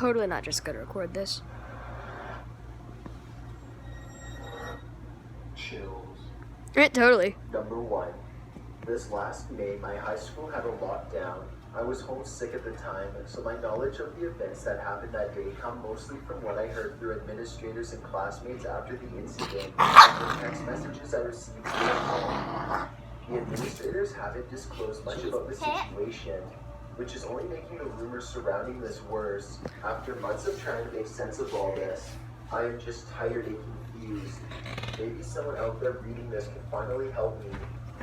totally not just gonna record this. Chills. Totally. Number 1. This last May, my high school had a lockdown. I was homesick at the time, so my knowledge of the events that happened that day come mostly from what I heard through administrators and classmates after the incident and from text messages I received via phone. The administrators haven't disclosed much about the situation, which is only making the rumors surrounding this worse. After months of trying to make sense of all this, I am just tired and confused. Maybe someone out there reading this can finally help me.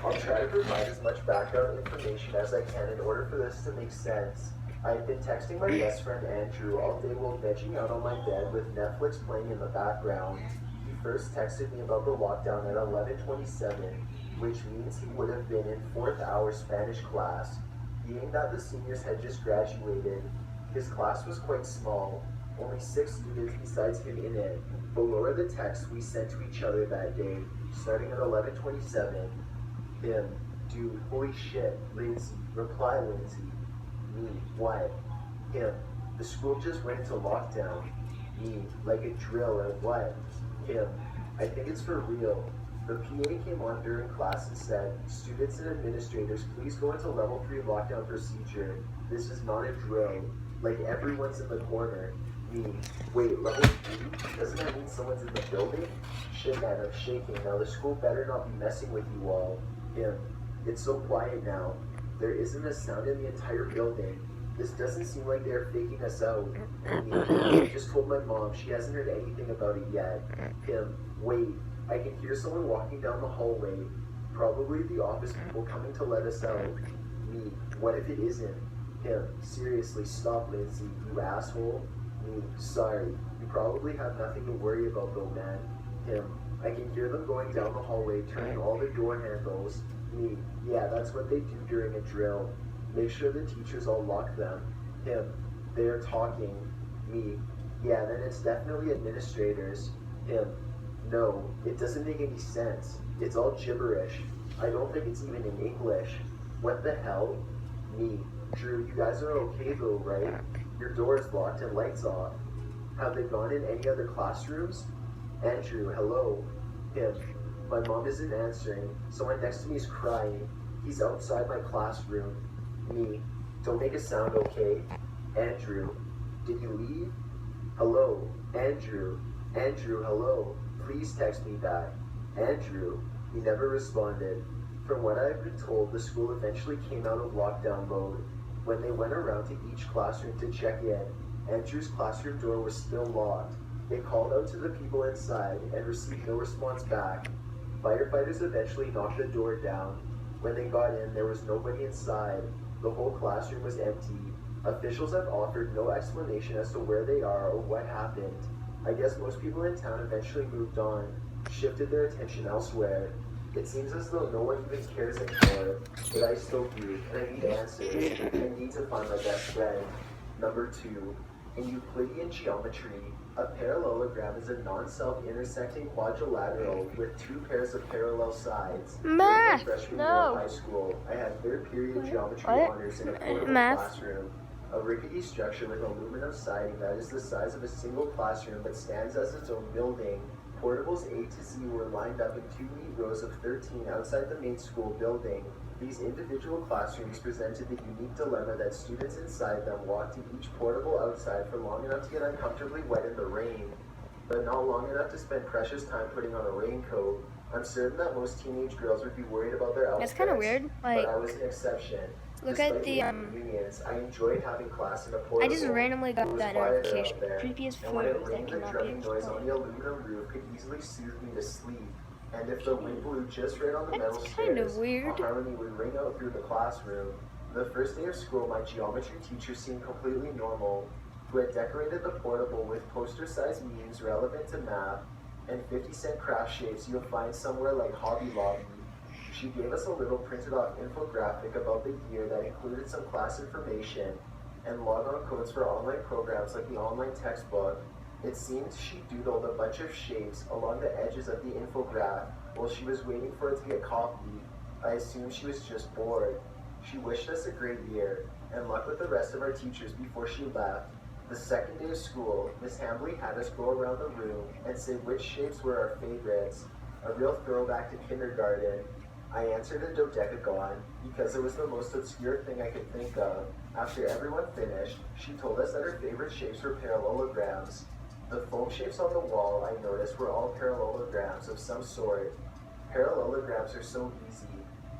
I'll try to provide as much background information as I can in order for this to make sense. I've been texting my best friend Andrew all day while vegging out on my bed with Netflix playing in the background. He first texted me about the lockdown at 11:27, which means he would have been in 4th hour Spanish class. Being that the seniors had just graduated, his class was quite small, only 6 students besides him in it. Below are the texts we sent to each other that day, starting at 11:27. Him, dude, holy shit, Lindsay, reply Lindsay. Me, what? Him, the school just went into lockdown. Me, like a drill or what? Him, I think it's for real. The PA came on during class and said, students and administrators, please go into level 3 lockdown procedure. This is not a drill. Like everyone's in the corner. Me, wait, level 3? Doesn't that mean someone's in the building? Shit man, I'm shaking. Now the school better not be messing with you all. Him, it's so quiet now. There isn't a sound in the entire building. This doesn't seem like they're faking us out. Me, I just told my mom. She hasn't heard anything about it yet. Him, wait, I can hear someone walking down the hallway. Probably the office people coming to let us out. Me, what if it isn't? Him, seriously, stop Lindsay, you asshole. Me, sorry. You probably have nothing to worry about though, man. Him, I can hear them going down the hallway, turning all the door handles. Me, yeah, that's what they do during a drill. Make sure the teachers all lock them. Him, they are talking. Me, yeah, then it's definitely administrators. Him, no, it doesn't make any sense. It's all gibberish. I don't think it's even in English. What the hell? Me, Drew, you guys are okay though, right? Your door is locked and lights off. Have they gone in any other classrooms? Andrew, hello. Him, my mom isn't answering. Someone next to me is crying. He's outside my classroom. Me, don't make a sound, okay? Andrew, did you leave? Hello, Andrew. Andrew, hello. Please text me back. Andrew, he never responded. From what I've been told, the school eventually came out of lockdown mode. When they went around to each classroom to check in, Andrew's classroom door was still locked. They called out to the people inside and received no response back. Firefighters eventually knocked the door down. When they got in, there was nobody inside. The whole classroom was empty. Officials have offered no explanation as to where they are or what happened. I guess most people in town eventually moved on, shifted their attention elsewhere. It seems as though no one even cares anymore, but I still do, and I need answers. I need to find my best friend. Number 2. In Euclidean geometry, a parallelogram is a non-self-intersecting quadrilateral with 2 pairs of parallel sides. Math! Freshman year No! of high school, I had 3rd period geometry honors in a portable classroom. A rickety structure with aluminum siding that is the size of a single classroom but stands as its own building. Portables A to Z were lined up in 2 neat rows of 13 outside the main school building. These individual classrooms presented the unique dilemma that students inside them walked to each portable outside for long enough to get uncomfortably wet in the rain, but not long enough to spend precious time putting on a raincoat. I'm certain that most teenage girls would be worried about their outfits. It's kind of weird. Like, but I was an exception. look Despite at the inconvenience, I enjoyed having class in a portable. I just randomly It got was that quieter notification. out there, Creepiest and when it photos that rained, the cannot be drumming noise on explained. the aluminum roof could easily soothe me to sleep. And if the wind blew just right on the metal That's kind of stairs, weird. a harmony would ring out through the classroom. The first day of school, my geometry teacher seemed completely normal, who had decorated the portable with poster-sized memes relevant to math and 50-cent craft shapes you'll find somewhere like Hobby Lobby. She gave us a little printed-off infographic about the year that included some class information and log-on codes for online programs like the online textbook. It seemed she doodled a bunch of shapes along the edges of the infograph while she was waiting for it to get copied. I assumed she was just bored. She wished us a great year and luck with the rest of our teachers before she left. The second day of school, Miss Hambley had us go around the room and say which shapes were our favorites, a real throwback to kindergarten. I answered a dodecagon because it was the most obscure thing I could think of. After everyone finished, she told us that her favorite shapes were parallelograms. The foam shapes on the wall, I noticed, were all parallelograms of some sort. Parallelograms are so easy.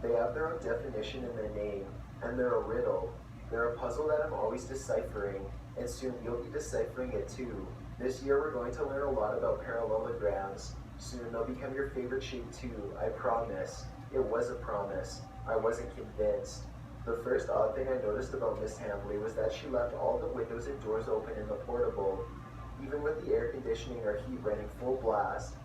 They have their own definition in their name, and they're a riddle. They're a puzzle that I'm always deciphering, and soon you'll be deciphering it too. This year we're going to learn a lot about parallelograms. Soon they'll become your favorite shape too, I promise. It was a promise. I wasn't convinced. The first odd thing I noticed about Miss Hambley was that she left all the windows and doors open in the portable, even with the air conditioning or heat running full blast.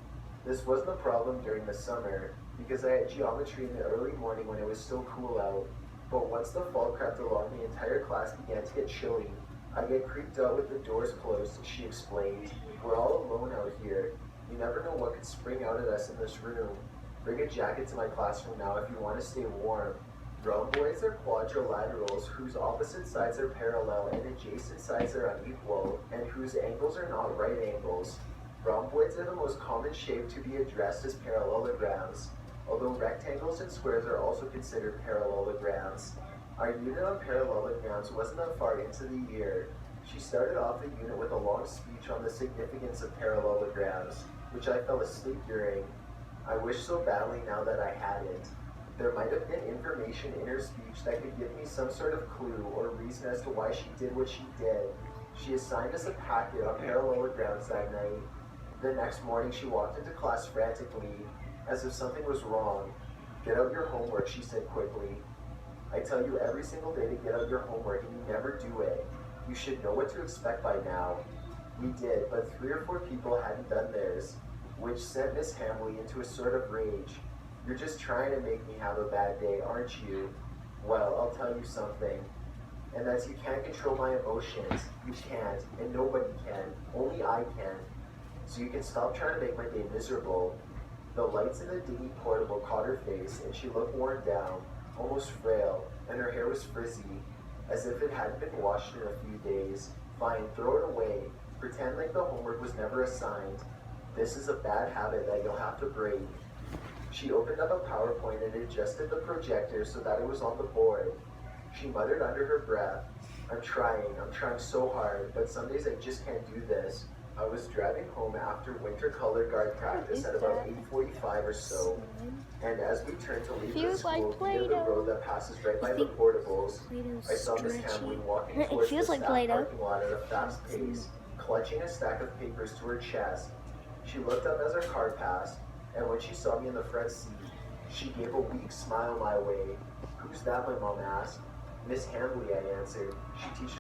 This wasn't a problem during the summer, because I had geometry in the early morning when it was still cool out. But once the fall crept along, the entire class began to get chilly. I get creeped out with the doors closed, she explained. We're all alone out here. You never know what could spring out at us in this room. Bring a jacket to my classroom now if you want to stay warm. Rhomboids are quadrilaterals whose opposite sides are parallel and adjacent sides are unequal, and whose angles are not right angles. Rhomboids are the most common shape to be addressed as parallelograms, although rectangles and squares are also considered parallelograms. Our unit on parallelograms wasn't that far into the year. She started off the unit with a long speech on the significance of parallelograms, which I fell asleep during. I wish so badly now that I hadn't. There might have been information in her speech that could give me some sort of clue or reason as to why she did what she did. She assigned us a packet on parallelograms that night. The next morning she walked into class frantically, as if something was wrong. Get out your homework, she said quickly. I tell you every single day to get out your homework and you never do it. You should know what to expect by now. We did, but 3 or 4 people hadn't done theirs, which sent Miss Hambley into a sort of rage. You're just trying to make me have a bad day, aren't you? Well, I'll tell you something. And that's you can't control my emotions. You can't, and nobody can. Only I can. So you can stop trying to make my day miserable. The lights in the dingy portable caught her face, and she looked worn down, almost frail, and her hair was frizzy, as if it hadn't been washed in a few days. Fine, throw it away. Pretend like the homework was never assigned. This is a bad habit that you'll have to break. She opened up a PowerPoint and adjusted the projector so that it was on the board. She muttered under her breath, I'm trying so hard, but some days I just can't do this. I was driving home after winter color guard practice at about 8:45 or so, and as we turned to leave the school near the road that passes right by the portables, I saw Miss Hambley walking towards the staff parking lot at a fast pace, clutching a stack of papers to her chest. She looked up as her car passed, and when she saw me in the front seat, she gave a weak smile my way. Who's that, my mom asked. Miss Hambley, I answered. She teaches